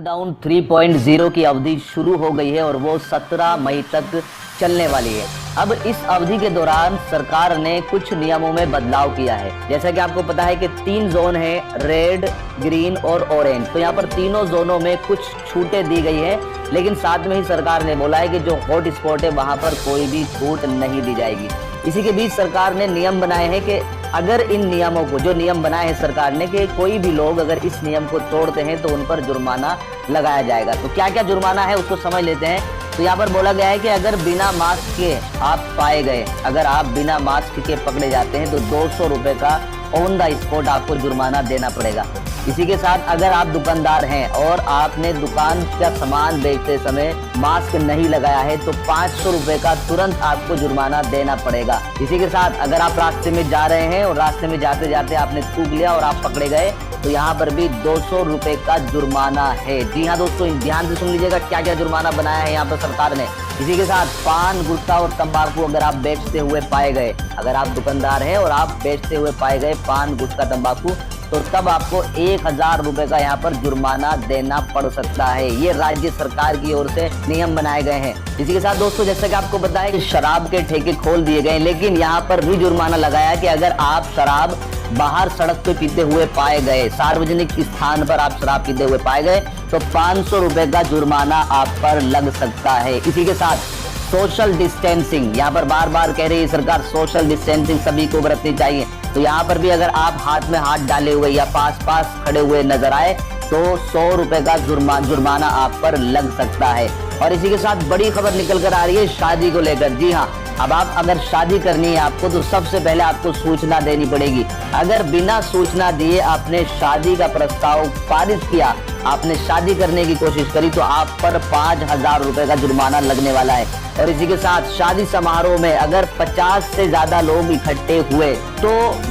Lockdown 3.0 की अवधि शुरू हो गई है और वो 17 मई तक चलने वाली है। अब इस अवधि के दौरान सरकार ने कुछ नियमों में बदलाव किया है। जैसा कि आपको पता है कि 3 जोन है, रेड, ग्रीन और ऑरेंज। तो यहाँ पर तीनों जोनों में कुछ छूटें दी गई है, लेकिन साथ में ही सरकार ने बोला है कि जो हॉट स्पॉट है वहां पर कोई भी छूट नहीं दी जाएगी। इसी के बीच सरकार ने नियम बनाए हैं कि अगर इन नियमों को, जो नियम बनाए हैं सरकार ने, कि कोई भी लोग अगर इस नियम को तोड़ते हैं तो उन पर जुर्माना लगाया जाएगा। तो क्या क्या जुर्माना है उसको समझ लेते हैं। तो यहाँ पर बोला गया है कि अगर बिना मास्क के आप पाए गए, अगर आप बिना मास्क के पकड़े जाते हैं तो 200 रुपए का ऑन द स्पॉट आपको जुर्माना देना पड़ेगा। इसी के साथ अगर आप दुकानदार हैं और आपने दुकान का सामान बेचते समय मास्क नहीं लगाया है तो 500 रुपए का तुरंत आपको जुर्माना देना पड़ेगा। इसी के साथ अगर आप रास्ते में जा रहे हैं और रास्ते में जाते जाते आपने थूक लिया और आप पकड़े गए तो यहाँ पर भी 200 रुपए का जुर्माना है। जी हाँ दोस्तों, ध्यान से सुन लीजिएगा क्या क्या जुर्माना बनाया है यहाँ पर सरकार ने। इसी के साथ पान, गुटखा और तंबाकू अगर आप बेचते हुए पाए गए, अगर आप दुकानदार हैं और आप बेचते हुए पाए गए पान, गुटखा, तंबाकू, तो तब आपको 1000 रुपए का यहाँ पर जुर्माना देना पड़ सकता है। ये राज्य सरकार की ओर से नियम बनाए गए हैं। इसी के साथ दोस्तों, जैसे कि आपको पता है कि शराब के ठेके खोल दिए गए, लेकिन यहाँ पर भी जुर्माना लगाया कि अगर आप शराब बाहर सड़क पे पीते हुए पाए गए, सार्वजनिक स्थान पर आप शराब पीते हुए पाए गए, तो 500 रुपए का जुर्माना आप पर लग सकता है। इसी के साथ सोशल डिस्टेंसिंग, यहाँ पर बार बार कह रही है सरकार, सोशल डिस्टेंसिंग सभी को बरतनी चाहिए। तो यहाँ पर भी अगर आप हाथ में हाथ डाले हुए या पास खड़े हुए नजर आए तो 100 रुपए का जुर्माना आप पर लग सकता है। और इसी के साथ बड़ी खबर निकल कर आ रही है शादी को लेकर। जी हाँ, अब आप अगर शादी करनी है आपको तो सबसे पहले आपको सूचना देनी पड़ेगी। अगर बिना सूचना दिए आपने शादी का प्रस्ताव पारित किया, आपने शादी करने की कोशिश करी, तो आप पर 5000 रुपए का जुर्माना लगने वाला है। और इसी के साथ शादी समारोह में अगर 50 से ज्यादा लोग इकट्ठे हुए तो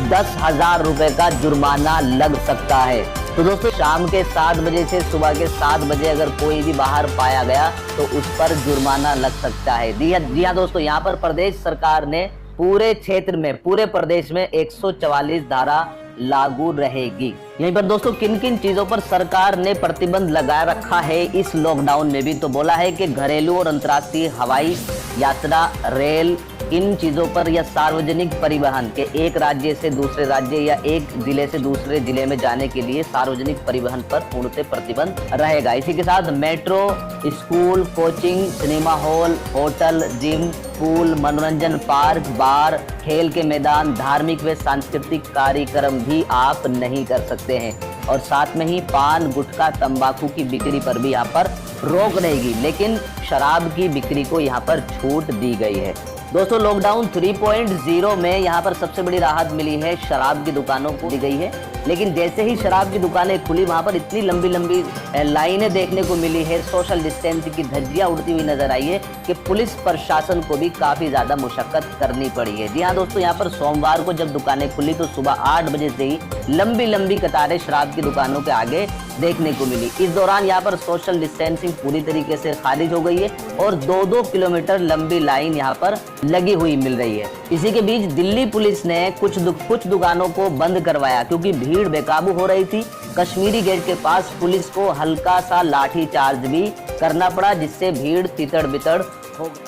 10,000 रुपए का जुर्माना लग सकता है। तो दोस्तों, शाम के 7 बजे से सुबह के 7 बजे अगर कोई भी बाहर पाया गया तो उस पर जुर्माना लग सकता है। जी हाँ दोस्तों, यहाँ पर प्रदेश सरकार ने पूरे क्षेत्र में, पूरे प्रदेश में 144 धारा लागू रहेगी। यहीं पर दोस्तों किन किन चीजों पर सरकार ने प्रतिबंध लगा रखा है इस लॉकडाउन में भी, तो बोला है कि घरेलू और अंतर्राष्ट्रीय हवाई यात्रा, रेल, इन चीजों पर या सार्वजनिक परिवहन के एक राज्य से दूसरे राज्य या एक जिले से दूसरे जिले में जाने के लिए सार्वजनिक परिवहन पर पूर्णतः प्रतिबंध रहेगा। इसी के साथ metro, school, coaching, cinema hall, hotel, gym, pool, मनोरंजन पार्क, बार, खेल के मैदान, धार्मिक व सांस्कृतिक कार्यक्रम भी आप नहीं कर सकते हैं। और साथ में ही पान, गुटखा, तंबाकू की बिक्री पर भी यहाँ पर रोक रहेगी, लेकिन शराब की बिक्री को यहाँ पर छूट दी गई है। दोस्तों, लॉकडाउन 3.0 में यहाँ पर सबसे बड़ी राहत मिली है, शराब की दुकानों को दी गई है। लेकिन जैसे ही शराब की दुकानें खुली वहाँ पर इतनी लंबी लंबी लाइनें देखने को मिली है, सोशल डिस्टेंसिंग की धज्जियां उड़ती हुई नजर आई है कि पुलिस प्रशासन को भी काफी ज्यादा मुशक्कत करनी पड़ी है। जी हाँ दोस्तों, यहाँ पर सोमवार को जब दुकानें खुली तो सुबह 8 बजे से ही लंबी लंबी कतारें शराब की दुकानों के आगे देखने को मिली। इस दौरान यहाँ पर सोशल डिस्टेंसिंग पूरी तरीके से खारिज हो गई है और 2-2 किलोमीटर लंबी लाइन यहाँ पर लगी हुई मिल रही है। इसी के बीच दिल्ली पुलिस ने कुछ दुकानों को बंद करवाया क्योंकि भीड़ बेकाबू हो रही थी। कश्मीरी गेट के पास पुलिस को हल्का सा लाठी चार्ज भी करना पड़ा, जिससे भीड़ तितड़ बितड़ हो गई।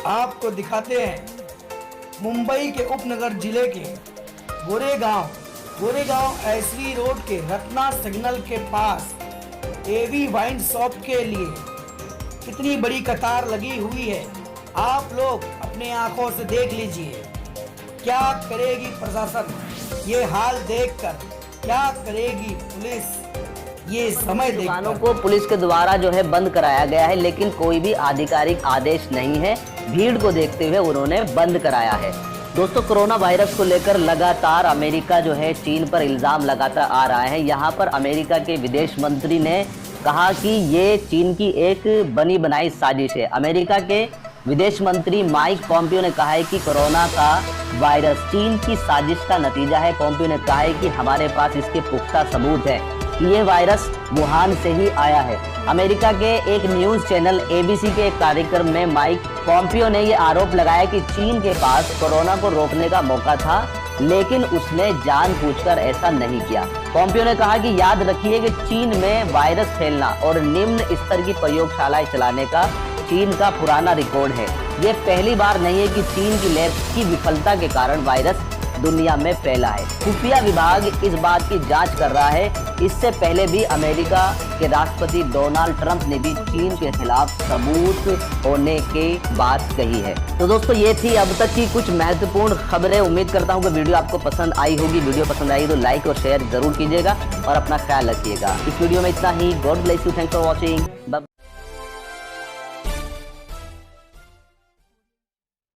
आपको दिखाते हैं मुंबई के उपनगर जिले के गोरेगांव ऐसरी रोड के रत्ना सिग्नल के पास एवी वाइन शॉप के लिए कितनी बड़ी कतार लगी हुई है। आप लोग अपने आंखों से देख लीजिए। क्या करेगी प्रशासन ये हाल देखकर, क्या करेगी पुलिस ये समय देखकर। दुकानों को पुलिस के द्वारा जो है बंद कराया गया है, लेकिन कोई भी आधिकारिक आदेश नहीं है। भीड़ को देखते हुए उन्होंने बंद कराया है। दोस्तों, कोरोना वायरस को लेकर लगातार अमेरिका जो है चीन पर इल्जाम लगाता आ रहा है। यहाँ पर अमेरिका के विदेश मंत्री ने कहा कि ये चीन की एक बनी बनाई साजिश है। अमेरिका के विदेश मंत्री माइक पॉम्पियो ने कहा है कि कोरोना का वायरस चीन की साजिश का नतीजा है। पॉम्पियो ने कहा है कि हमारे पास इसके पुख्ता सबूत है कि ये वायरस वुहान से ही आया है। अमेरिका के एक न्यूज चैनल ABC के एक कार्यक्रम में माइक पॉम्पियो ने ये आरोप लगाया कि चीन के पास कोरोना को रोकने का मौका था लेकिन उसने जानबूझकर ऐसा नहीं किया। पोम्पियो ने कहा कि याद रखिए कि चीन में वायरस फैलना और निम्न स्तर की प्रयोगशालाएं चलाने का चीन का पुराना रिकॉर्ड है। ये पहली बार नहीं है कि चीन की लैब की विफलता के कारण वायरस दुनिया में फैला है। खुफिया विभाग इस बात की जांच कर रहा है। इससे पहले भी अमेरिका के राष्ट्रपति डोनाल्ड ट्रंप ने भी चीन के खिलाफ सबूत होने की बात कही है। तो दोस्तों, ये थी अब तक की कुछ महत्वपूर्ण खबरें। उम्मीद करता हूँ कि वीडियो आपको पसंद आई होगी। वीडियो पसंद आई तो लाइक और शेयर जरूर कीजिएगा और अपना ख्याल रखिएगा। इस वीडियो में इतना ही। God bless you. Thanks for watching.